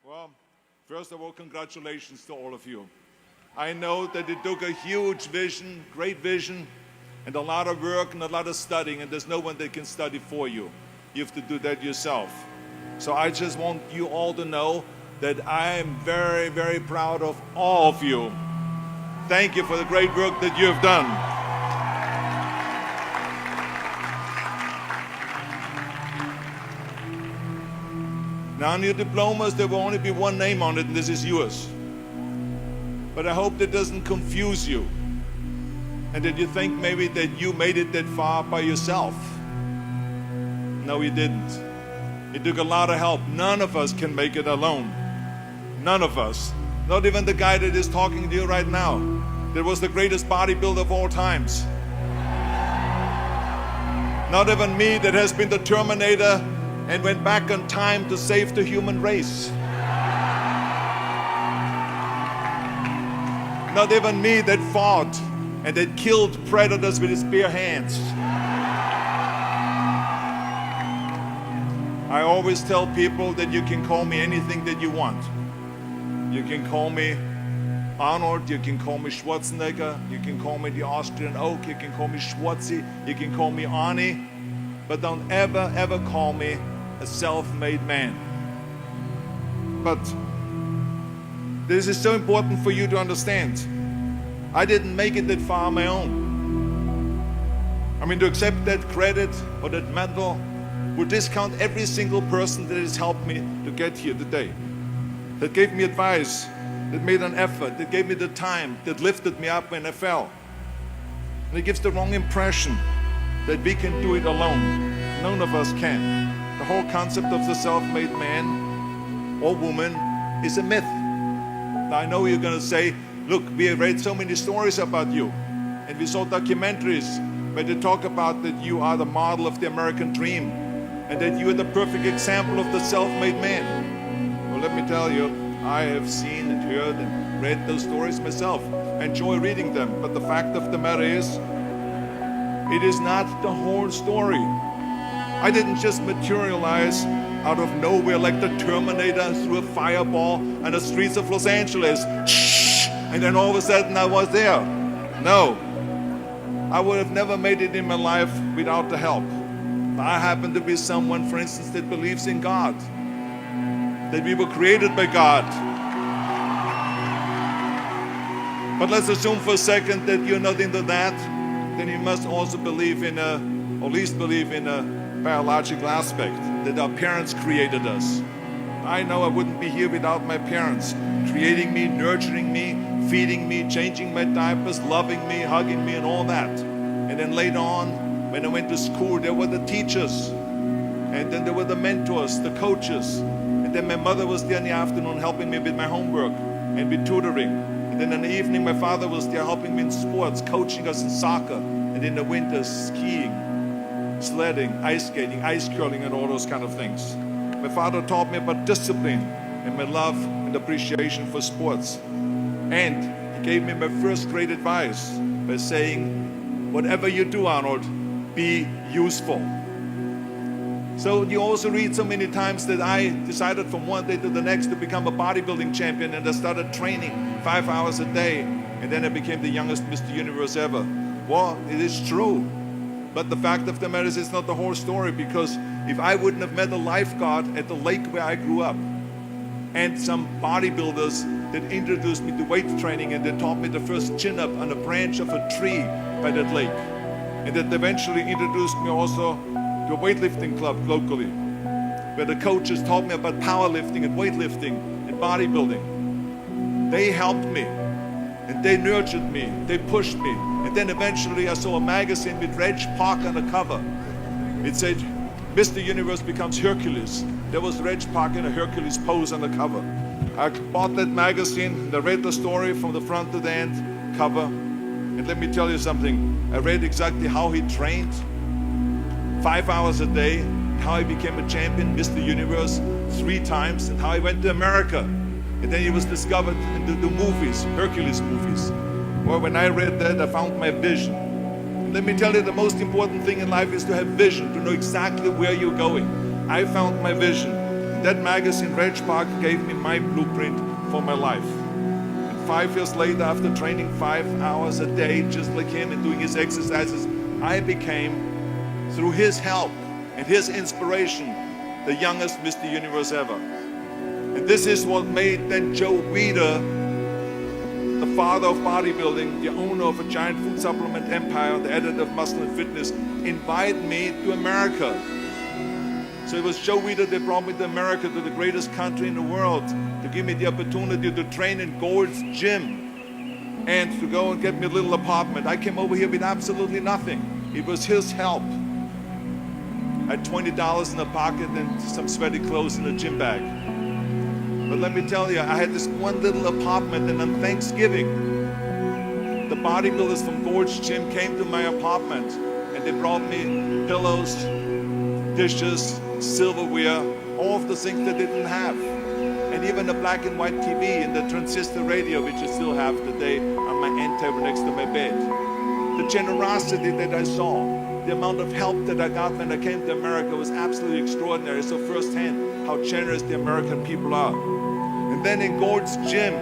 Well, first of all, congratulations to all of you. I know that it took a huge vision, great vision, and a lot of work and a lot of studying, and there's no one that can study for you. You have to do that yourself. So I just want you all to know that I am very, very proud of all of you. Thank you for the great work that you have done. Now on your diplomas, there will only be one name on it, and this is yours. But I hope that doesn't confuse you, and that you think maybe that you made it that far by yourself. No, you didn't. It took a lot of help. None of us can make it alone. None of us. Not even the guy that is talking to you right now. That was the greatest bodybuilder of all times. Not even me, that has been the Terminator and went back in time to save the human race. Not even me, that fought and that killed predators with his bare hands. I always tell people that you can call me anything that you want. You can call me Arnold, you can call me Schwarzenegger, you can call me the Austrian Oak, you can call me Schwarzi, you can call me Arnie, but don't ever, ever call me a self-made man. But this is so important for you to understand. I didn't make it that far on my own. I mean, to accept that credit or that medal would discount every single person that has helped me to get here today, that gave me advice, that made an effort, that gave me the time, that lifted me up when I fell. And it gives the wrong impression that we can do it alone. None of us can. The whole concept of the self-made man or woman is a myth. Now I know you're going to say, look, we have read so many stories about you, and we saw documentaries where they talk about that you are the model of the American dream, and that you are the perfect example of the self-made man. Well, let me tell you, I have seen and heard and read those stories myself. I enjoy reading them, but the fact of the matter is, it is not the whole story. I didn't just materialize out of nowhere like the Terminator through a fireball on the streets of Los Angeles, and then all of a sudden I was there. No, I would have never made it in my life without the help. I happen to be someone, for instance, that believes in God, that we were created by God. But let's assume for a second that you're not into that, then you must also believe in or at least believe in a biological aspect, that our parents created us. I know I wouldn't be here without my parents, creating me, nurturing me, feeding me, changing my diapers, loving me, hugging me, and all that. And then later on, when I went to school, there were the teachers, and then there were the mentors, the coaches, and then my mother was there in the afternoon helping me with my homework and with tutoring. And then in the evening, my father was there helping me in sports, coaching us in soccer, and in the winter, skiing, sledding, ice skating, ice curling, and all those kind of things. My father taught me about discipline and my love and appreciation for sports. And he gave me my first great advice by saying, whatever you do, Arnold, be useful. So you also read so many times that I decided from one day to the next to become a bodybuilding champion, and I started training 5 hours a day, and then I became the youngest Mr. Universe ever. Well, it is true. But the fact of the matter is, it's not the whole story, because if I wouldn't have met a lifeguard at the lake where I grew up, and some bodybuilders that introduced me to weight training, and they taught me the first chin-up on a branch of a tree by that lake, and that eventually introduced me also to a weightlifting club locally, where the coaches taught me about powerlifting and weightlifting and bodybuilding. They helped me, and they nurtured me, they pushed me. And then eventually I saw a magazine with Reg Park on the cover. It said, Mr. Universe becomes Hercules. There was Reg Park in a Hercules pose on the cover. I bought that magazine, and I read the story from the front to the end cover. And let me tell you something. I read exactly how he trained, 5 hours a day, how he became a champion, Mr. Universe, 3 times, and how he went to America. And then he was discovered in the movies, Hercules movies. Well, when I read that, I found my vision. And let me tell you, the most important thing in life is to have vision, to know exactly where you're going. I found my vision. That magazine, Reg Park, gave me my blueprint for my life. And 5 years later, after training 5 hours a day, just like him, and doing his exercises, I became, through his help and his inspiration, the youngest Mr. Universe ever. And this is what made then Joe Weider, the father of bodybuilding, the owner of a giant food supplement empire, the editor of Muscle and Fitness, invite me to America. So it was Joe Weider that brought me to America, to the greatest country in the world, to give me the opportunity to train in Gold's Gym and to go and get me a little apartment. I came over here with absolutely nothing. It was his help. I had $20 in the pocket and some sweaty clothes in a gym bag. But let me tell you, I had this one little apartment, and on Thanksgiving, the bodybuilders from Gold's Gym came to my apartment, and they brought me pillows, dishes, silverware, all of the things they didn't have. And even a black and white TV and the transistor radio, which I still have today on my end table next to my bed. The generosity that I saw, the amount of help that I got when I came to America was absolutely extraordinary. So firsthand, how generous the American people are. And then in Gold's Gym,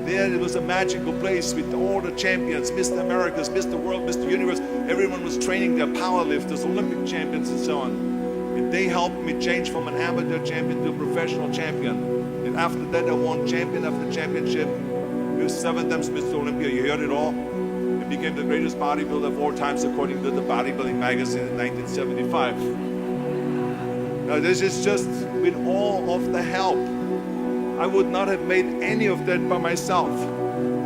there it was a magical place with all the champions, Mr. Americas, Mr. World, Mr. Universe. Everyone was training their powerlifters, Olympic champions and so on. And they helped me change from an amateur champion to a professional champion. And after that, I won champion after championship. I was 7 times Mr. Olympia, you heard it all. I became the greatest bodybuilder of all times according to the Bodybuilding magazine in 1975. Now this is just with all of the help. I would not have made any of that by myself.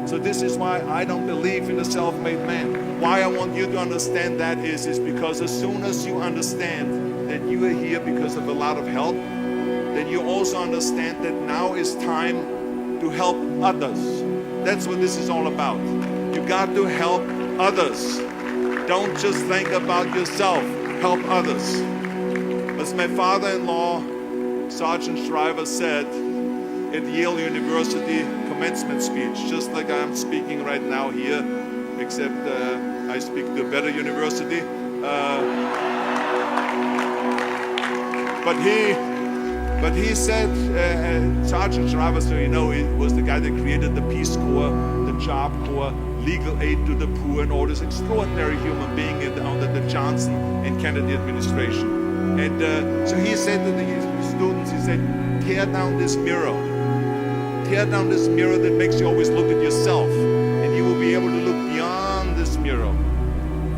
So this is why I don't believe in the self-made man. Why I want you to understand that is because as soon as you understand that you are here because of a lot of help, then you also understand that now is time to help others. That's what this is all about. You got to help others. Don't just think about yourself, help others. As my father-in-law, Sergeant Shriver, said at Yale University commencement speech, just like I'm speaking right now here, except I speak to a better university. But he said, Sergeant Shriver, so you know, he was the guy that created the Peace Corps, the Job Corps, legal aid to the poor, and all this extraordinary human being under the Johnson and Kennedy administration. And so he said to the students, he said, tear down this mirror. Tear down this mirror that makes you always look at yourself, and you will be able to look beyond this mirror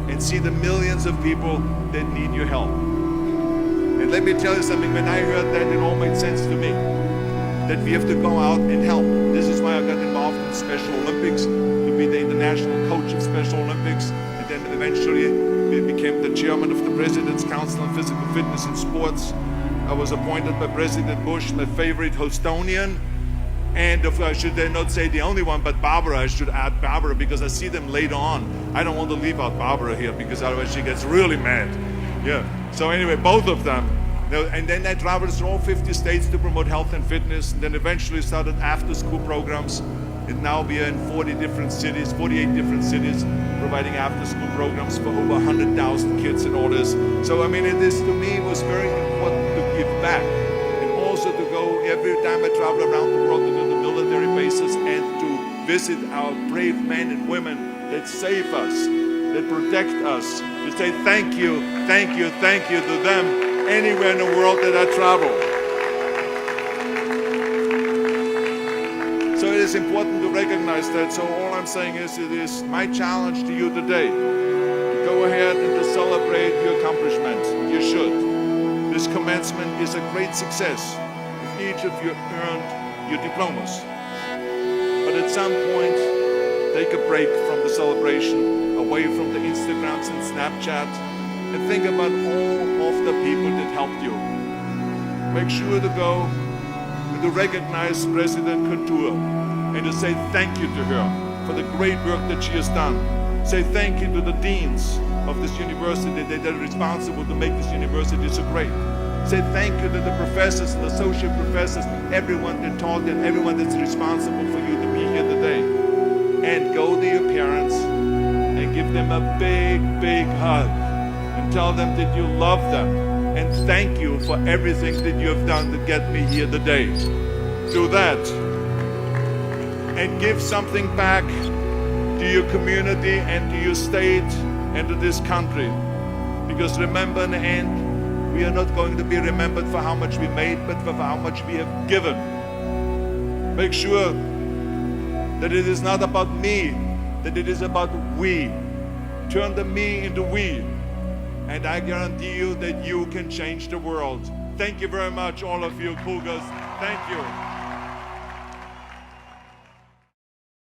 and see the millions of people that need your help. And let me tell you something, when I heard that, it all made sense to me, that we have to go out and help. This is why I got involved in Special Olympics, to be the international coach of Special Olympics, and then eventually we became the chairman of the President's Council on Physical Fitness in Sports. I was appointed by President Bush, my favorite Houstonian, and I should not say the only one, but Barbara. I should add Barbara because I see them later on. I don't want to leave out Barbara here because otherwise she gets really mad. Yeah. So anyway, both of them. And then I traveled through all 50 states to promote health and fitness, and then eventually started after-school programs. And now we are in 48 different cities, providing after-school programs for over 100,000 kids and all this. So I mean, to me, it was very important to give back. Also to go every time I travel around the world to do the military bases and to visit our brave men and women that save us, that protect us, to say thank you to them anywhere in the world that I travel. So it is important to recognize that. So all I'm saying is, it is my challenge to you today. Go ahead and to celebrate your accomplishments. You should. This commencement is a great success. Each of you earned your diplomas. But at some point, take a break from the celebration, away from the Instagrams and Snapchat, and think about all of the people that helped you. Make sure to go and to recognize President Couture and to say thank you to her for the great work that she has done. Say thank you to the deans of this university that are responsible to make this university so great. Say thank you to the professors and associate professors, everyone that taught and everyone that's responsible for you to be here today. And go to your parents and give them a big, big hug and tell them that you love them and thank you for everything that you have done to get me here today. Do that and give something back to your community and to your state and to this country. Because remember, in the end, we are not going to be remembered for how much we made, but for how much we have given. Make sure that it is not about me, that it is about we. Turn the me into we. And I guarantee you that you can change the world. Thank you very much, all of you Cougars. Thank you.